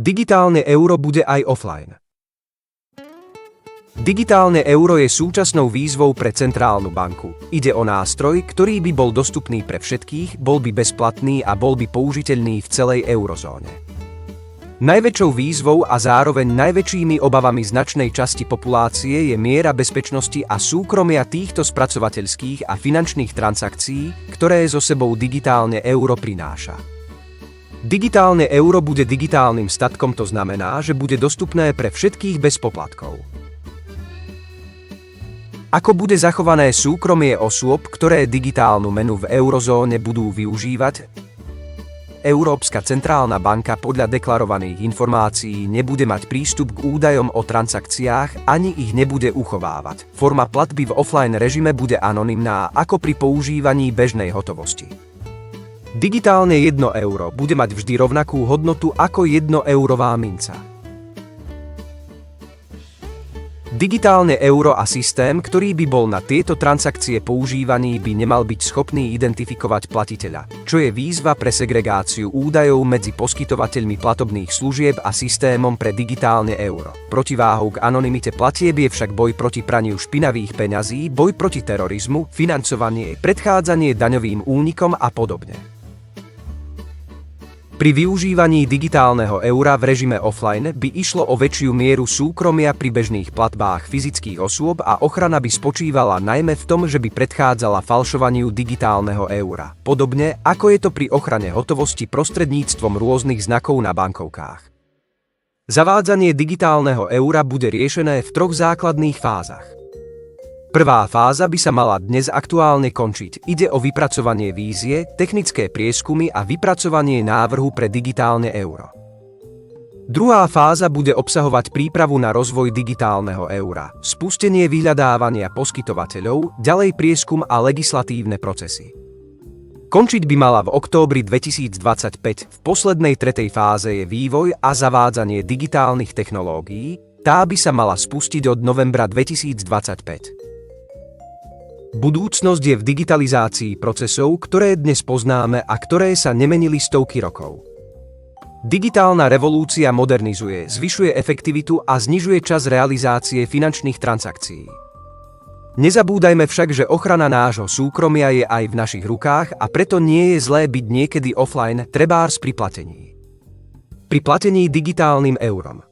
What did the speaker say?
Digitálne euro bude aj offline. Digitálne euro je súčasnou výzvou pre centrálnu banku. Ide o nástroj, ktorý by bol dostupný pre všetkých, bol by bezplatný a bol by použiteľný v celej eurozóne. Najväčšou výzvou a zároveň najväčšími obavami značnej časti populácie je miera bezpečnosti a súkromia týchto spracovateľských a finančných transakcií, ktoré so sebou digitálne euro prináša. Digitálne euro bude digitálnym statkom, to znamená, že bude dostupné pre všetkých bez poplatkov. Ako bude zachované súkromie osôb, ktoré digitálnu menu v eurozóne budú využívať? Európska centrálna banka podľa deklarovaných informácií nebude mať prístup k údajom o transakciách ani ich nebude uchovávať. Forma platby v offline režime bude anonymná ako pri používaní bežnej hotovosti. Digitálne 1 euro bude mať vždy rovnakú hodnotu ako 1-eurová minca. Digitálne euro a systém, ktorý by bol na tieto transakcie používaný, by nemal byť schopný identifikovať platiteľa, čo je výzva pre segregáciu údajov medzi poskytovateľmi platobných služieb a systémom pre digitálne euro. Protiváhou k anonymite platieb je však boj proti praniu špinavých peňazí, boj proti terorizmu, financovanie, predchádzanie daňovým únikom a podobne. Pri využívaní digitálneho eura v režime offline by išlo o väčšiu mieru súkromia pri bežných platbách fyzických osôb a ochrana by spočívala najmä v tom, že by predchádzala falšovaniu digitálneho eura. Podobne ako je to pri ochrane hotovosti prostredníctvom rôznych znakov na bankovkách. Zavádzanie digitálneho eura bude riešené v 3 základných fázach. Prvá fáza by sa mala dnes aktuálne končiť. Ide o vypracovanie vízie, technické prieskumy a vypracovanie návrhu pre digitálne euro. Druhá fáza bude obsahovať prípravu na rozvoj digitálneho eura, spustenie vyhľadávania poskytovateľov, ďalej prieskum a legislatívne procesy. Končiť by mala v októbri 2025. V poslednej 3. fáze je vývoj a zavádzanie digitálnych technológií, tá by sa mala spustiť od novembra 2025. Budúcnosť je v digitalizácii procesov, ktoré dnes poznáme a ktoré sa nemenili stovky rokov. Digitálna revolúcia modernizuje, zvyšuje efektivitu a znižuje čas realizácie finančných transakcií. Nezabúdajme však, že ochrana nášho súkromia je aj v našich rukách a preto nie je zlé byť niekedy offline, trebárs pri platení. Pri platení digitálnym eurom.